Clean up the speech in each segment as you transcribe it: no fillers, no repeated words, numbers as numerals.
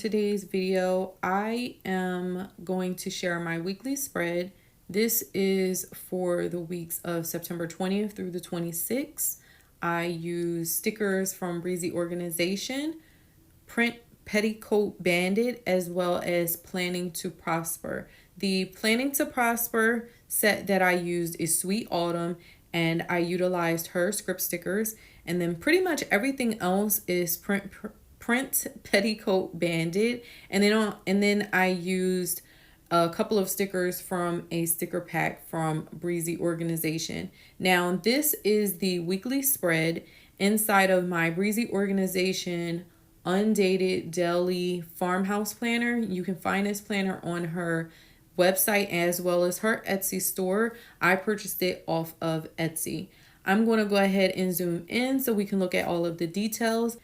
today's video, I am going to share my weekly spread. This is for the weeks of September 20th through the 26th. I use stickers from Breezy Organization, Print Petticoat Bandit, as well as Planning to Prosper. The Planning to Prosper set that I used is Sweet Autumn, and I utilized her script stickers. And then pretty much everything else is Print Petticoat Bandit, and then I used a couple of stickers from a sticker pack from Breezy Organization. Now this is the weekly spread inside of my Breezy Organization Undated Deli Farmhouse Planner. You can find this planner on her website as well as her Etsy store. I purchased it off of Etsy. I'm going to go ahead and zoom in so we can look at all of the details.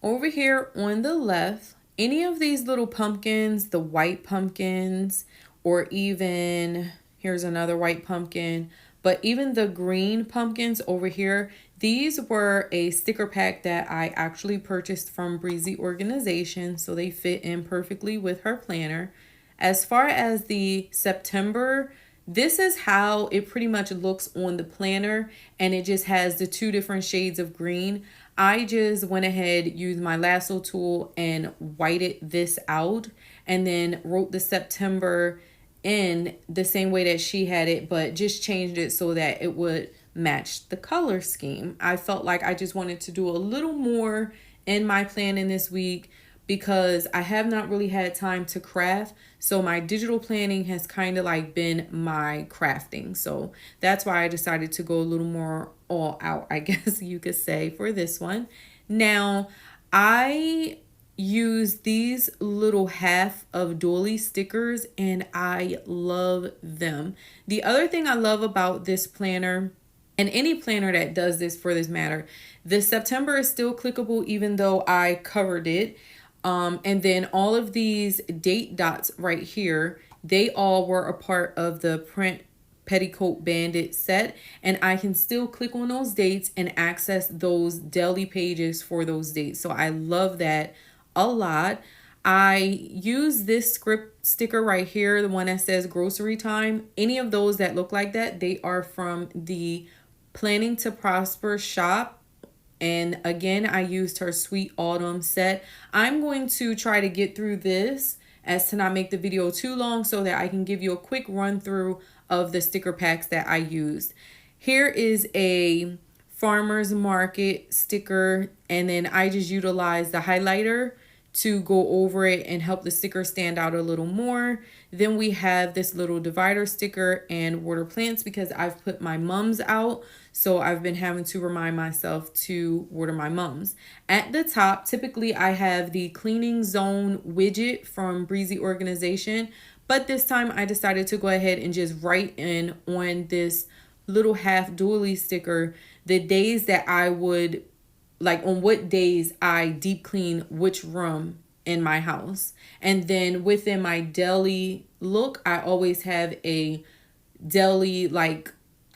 Over here on the left, any of these little pumpkins, the white pumpkins, or even, here's another white pumpkin, but even the green pumpkins over here, these were a sticker pack that I actually purchased from Breezy Organization, so they fit in perfectly with her planner. As far as the September, this is how it pretty much looks on the planner, and it just has the two different shades of green. I just went ahead, used my lasso tool and whited this out, and then wrote the September in the same way that she had it, but just changed it so that it would match the color scheme. I felt like I just wanted to do a little more in my planning this week because I have not really had time to craft. So my digital planning has kind of like been my crafting. So that's why I decided to go a little more all out, I guess you could say, for this one. Now, I use these little half of doily stickers and I love them. The other thing I love about this planner, and any planner that does this for this matter, the September is still clickable even though I covered it. And then all of these date dots right here, they all were a part of the Print Petticoat Bandit set. And I can still click on those dates and access those deli pages for those dates. So I love that a lot. I use this script sticker right here, the one that says grocery time. Any of those that look like that, they are from the Planning to Prosper shop. And again, I used her Sweet Autumn set. I'm going to try to get through this as to not make the video too long so that I can give you a quick run through of the sticker packs that I used. Here is a farmer's market sticker, and then I just utilized the highlighter to go over it and help the sticker stand out a little more. Then we have this little divider sticker and water plants because I've put my mums out. So I've been having to remind myself to water my mums. At the top, typically I have the cleaning zone widget from Breezy Organization. But this time I decided to go ahead and just write in on this little half doily sticker the days that I would, like on what days I deep clean which room in my house. And then within my deli look, I always have a deli like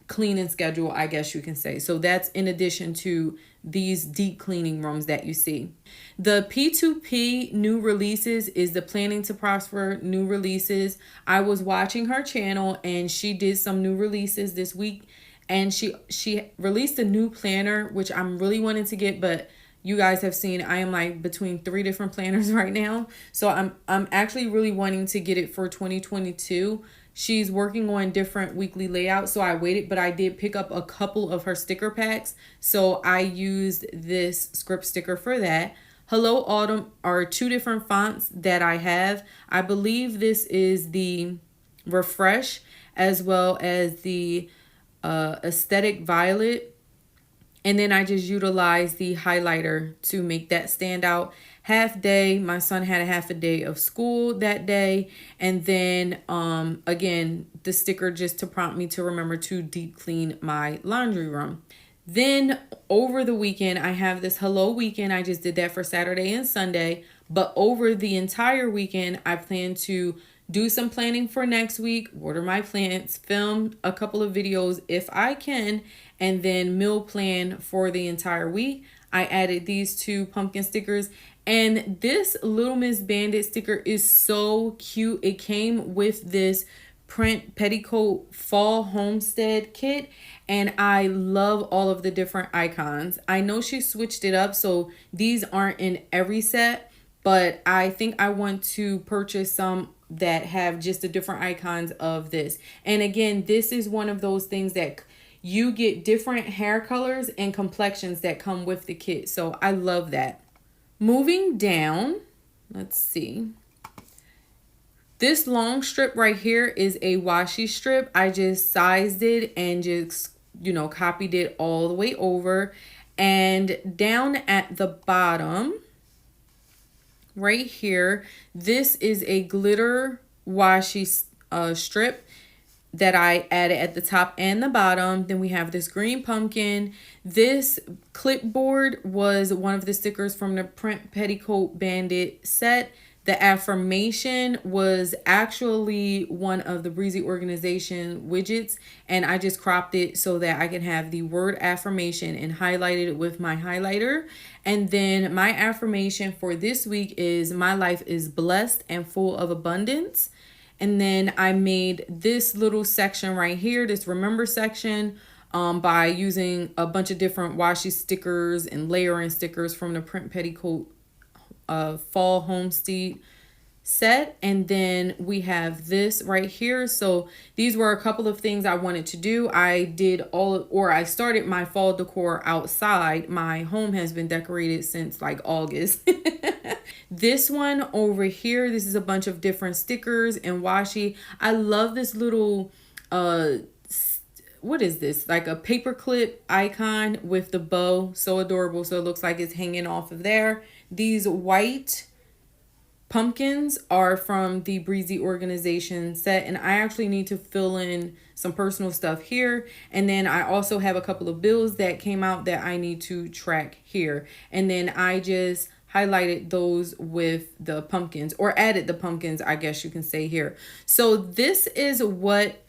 cleaning schedule, I guess you can say. So that's in addition to these deep cleaning rooms that you see. The P2P new releases is the Planning to Prosper new releases. I was watching her channel and she did some new releases this week. And she released a new planner, which I'm really wanting to get, but you guys have seen I am like between 3 different planners right now. So I'm actually really wanting to get it for 2022. She's working on different weekly layouts, so I waited, but I did pick up a couple of her sticker packs. So I used this script sticker for that. Hello Autumn are 2 different fonts that I have. I believe this is the Refresh as well as the Aesthetic Violet, and then I just utilized the highlighter to make that stand out. Half day, my son had a half a day of school that day, and then again the sticker just to prompt me to remember to deep clean my laundry room. Then over the weekend I have this hello weekend. I just did that for Saturday and Sunday, but over the entire weekend I plan to do some planning for next week, water my plants, film a couple of videos if I can, and then meal plan for the entire week. I added these 2 pumpkin stickers, And this Little Miss Bandit sticker is so cute. It came with this print petticoat fall homestead kit, and I love all of the different icons. I know she switched it up, so these aren't in every set, but I think I want to purchase some that have just the different icons of this. And again, this is one of those things that you get different hair colors and complexions that come with the kit. So I love that. Moving down, let's see. This long strip right here is a washi strip. I just sized it and just, copied it all the way over. And down at the bottom, right here, this is a glitter washi strip that I added at the top and the bottom. Then we have this green pumpkin. This clipboard was one of the stickers from the Print Petticoat Bandit set. The affirmation was actually one of the Breezy Organization widgets, and I just cropped it so that I can have the word affirmation and highlighted it with my highlighter. And then my affirmation for this week is my life is blessed and full of abundance. And then I made this little section right here, this remember section, by using a bunch of different washi stickers and layering stickers from the Print Petticoat Fall Homestead set. And then we have this right here. So these were a couple of things I wanted to do. I started my fall decor outside. My home has been decorated since like August. This one over here, this is a bunch of different stickers and washi. I love this little what is this? Like a paperclip icon with the bow. So adorable. So it looks like it's hanging off of there. These white pumpkins are from the Breezy Organization set, and I actually need to fill in some personal stuff here. And then I also have a couple of bills that came out that I need to track here. And then I just highlighted those with the pumpkins, or added the pumpkins, I guess you can say here. So this is what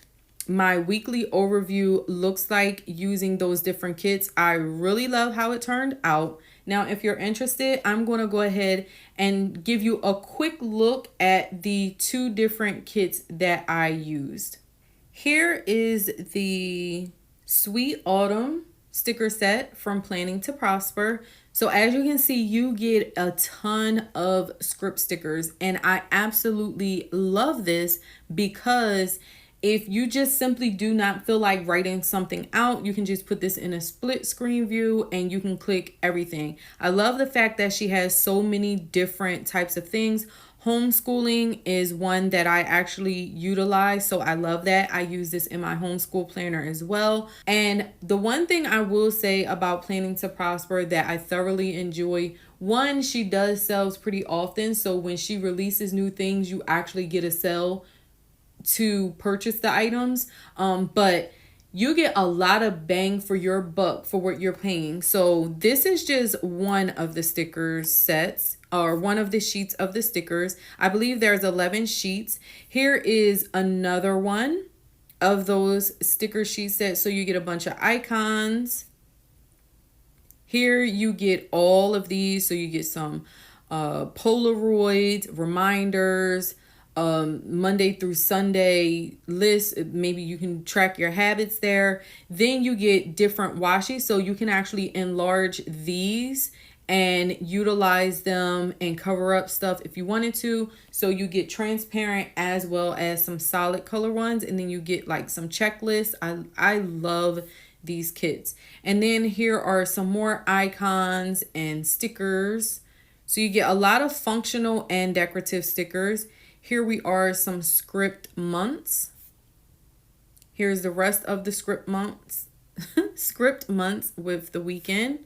my weekly overview looks like using those different kits. I really love how it turned out. Now, if you're interested, I'm going to go ahead and give you a quick look at the two different kits that I used. Here is the Sweet Autumn sticker set from Planning to Prosper. So as you can see, you get a ton of script stickers, and I absolutely love this because if you just simply do not feel like writing something out, you can just put this in a split screen view and you can click everything. I love the fact that she has so many different types of things. Homeschooling is one that I actually utilize, so I love that. I use this in my homeschool planner as well. And the one thing I will say about Planning to Prosper that I thoroughly enjoy, one, she does sales pretty often. So when she releases new things, you actually get a sale to purchase the items, but you get a lot of bang for your buck for what you're paying. So this is just one of the stickers sets, or one of the sheets of the stickers. I believe there's 11 sheets. Here is another one of those sticker sheet sets. So you get a bunch of icons. Here you get all of these. So you get some Polaroids, reminders, Monday through Sunday list. Maybe you can track your habits there. Then you get different washi, so you can actually enlarge these and utilize them and cover up stuff if you wanted to. So you get transparent as well as some solid color ones, and then you get like some checklists. I love these kits. And then here are some more icons and stickers. So you get a lot of functional and decorative stickers. Here we are, some script months. Here's the rest of the script months. Script months with the weekend.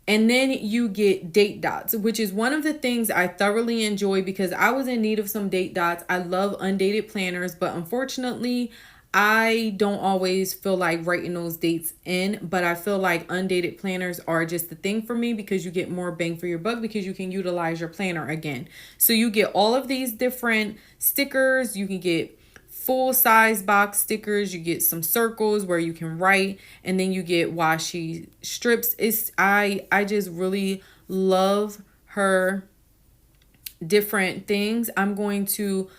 And then you get date dots, which is one of the things I thoroughly enjoy because I was in need of some date dots. I love undated planners, but unfortunately, I don't always feel like writing those dates in, but I feel like undated planners are just the thing for me because you get more bang for your buck because you can utilize your planner again. So you get all of these different stickers. You can get full size box stickers. You get some circles where you can write, and then you get washi strips. I just really love her different things. I'm going to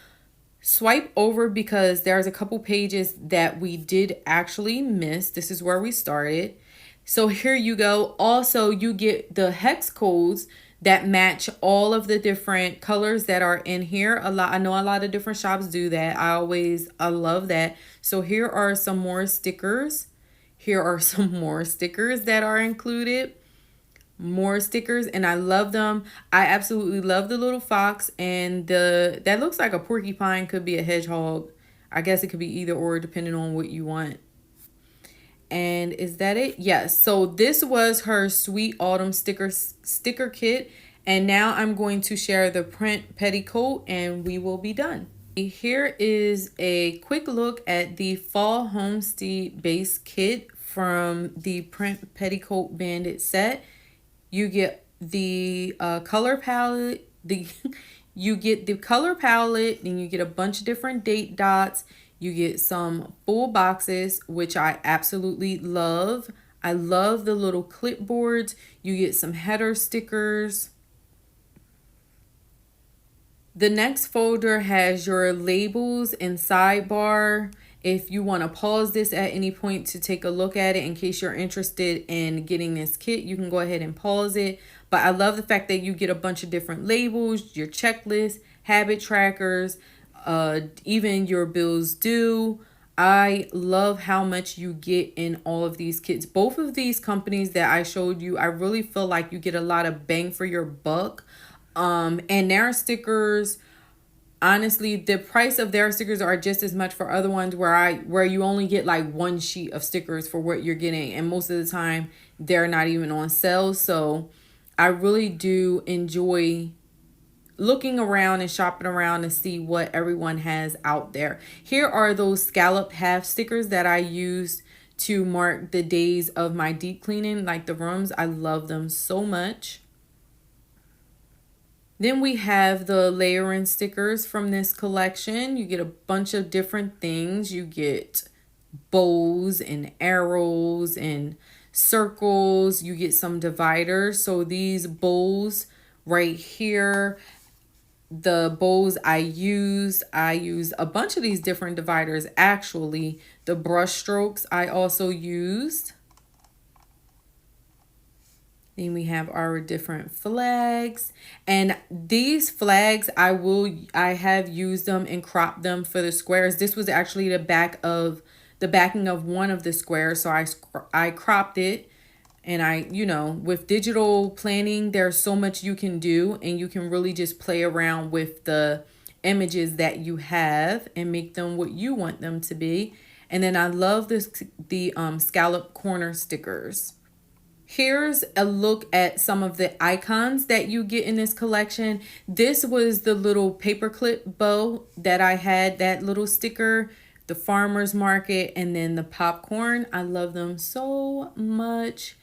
swipe over because there's a couple pages that we did actually miss. This is where we started. So here you go. Also, you get the hex codes that match all of the different colors that are in here. I know a lot of different shops do that. I love that. So here are some more stickers. Here are some more stickers that are included. More stickers, and I love them. I absolutely love the little fox, and that looks like a porcupine, could be a hedgehog. I guess it could be either or depending on what you want. And is that it? Yes. So this was her Sweet Autumn sticker kit, and now I'm going to share the print petticoat and we will be done. Here is a quick look at the Fall Homestead base kit from the print petticoat bandit set. You get the color palette, you get the color palette, and you get a bunch of different date dots. You get some full boxes, which I absolutely love. I love the little clipboards. You get some header stickers. The next folder has your labels and sidebar. If you want to pause this at any point to take a look at it in case you're interested in getting this kit, you can go ahead and pause it. But I love the fact that you get a bunch of different labels, your checklist, habit trackers, even your bills due. I love how much you get in all of these kits. Both of these companies that I showed you, I really feel like you get a lot of bang for your buck. And their stickers, honestly, the price of their stickers are just as much for other ones where you only get like one sheet of stickers for what you're getting, and most of the time they're not even on sale. So I really do enjoy looking around and shopping around to see what everyone has out there. Here are those scallop half stickers that I used to mark the days of my deep cleaning, like the rooms. I love them so much. Then we have the layering stickers from this collection. You get a bunch of different things. You get bows and arrows and circles. You get some dividers. So these bows right here, the bows I used a bunch of these different dividers actually. The brush strokes I also used. Then we have our different flags, and these flags I have used them and cropped them for the squares. This was actually the backing of one of the squares, so I cropped it. And with digital planning, there's so much you can do, and you can really just play around with the images that you have and make them what you want them to be. And then I love the scallop corner stickers. Here's a look at some of the icons that you get in this collection. This was the little paperclip bow that I had, that little sticker, the farmer's market, and then the popcorn. I love them so much.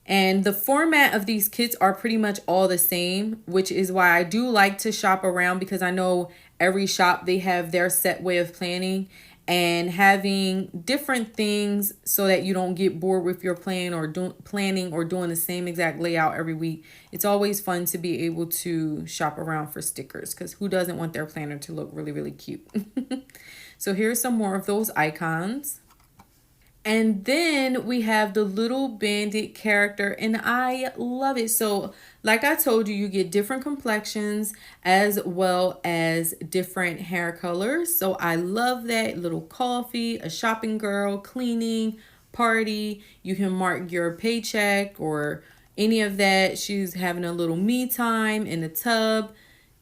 And the format of these kits are pretty much all the same, which is why I do like to shop around, because I know every shop, they have their set way of planning. And having different things so that you don't get bored with your planning or doing the same exact layout every week. It's always fun to be able to shop around for stickers, because who doesn't want their planner to look really, really cute? So here's some more of those icons. And then we have the little bandit character, and I love it. So like I told you, you get different complexions as well as different hair colors. So I love that. Little coffee, a shopping girl, cleaning, party. You can mark your paycheck or any of that. She's having a little me time in the tub.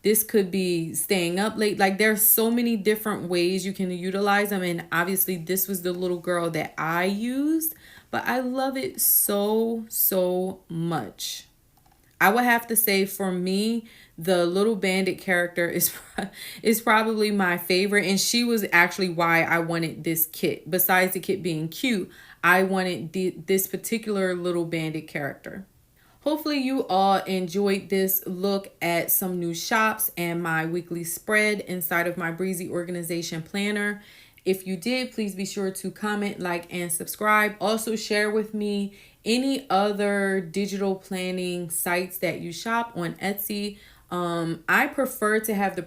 This could be staying up late. Like, there's so many different ways you can utilize them. And obviously this was the little girl that I used, but I love it so, so much. I would have to say, for me, the little bandit character is probably my favorite. And she was actually why I wanted this kit. Besides the kit being cute, I wanted this particular little bandit character. Hopefully you all enjoyed this look at some new shops and my weekly spread inside of my Breezy Organization planner. If you did, please be sure to comment, like, and subscribe. Also share with me any other digital planning sites that you shop on Etsy. I prefer to have the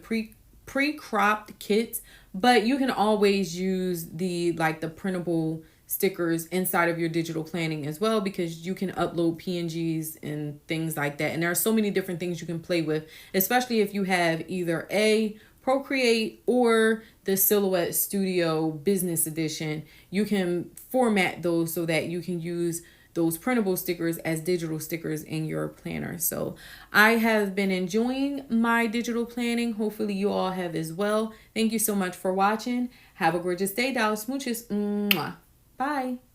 pre-cropped kits, but you can always use the printable stickers inside of your digital planning as well, because you can upload PNGs and things like that. And there are so many different things you can play with, especially if you have either Procreate or the Silhouette Studio Business Edition. You can format those so that you can use those printable stickers as digital stickers in your planner. So I have been enjoying my digital planning. Hopefully you all have as well. Thank you so much for watching. Have a gorgeous day, doll. Smooches. Mwah. Bye.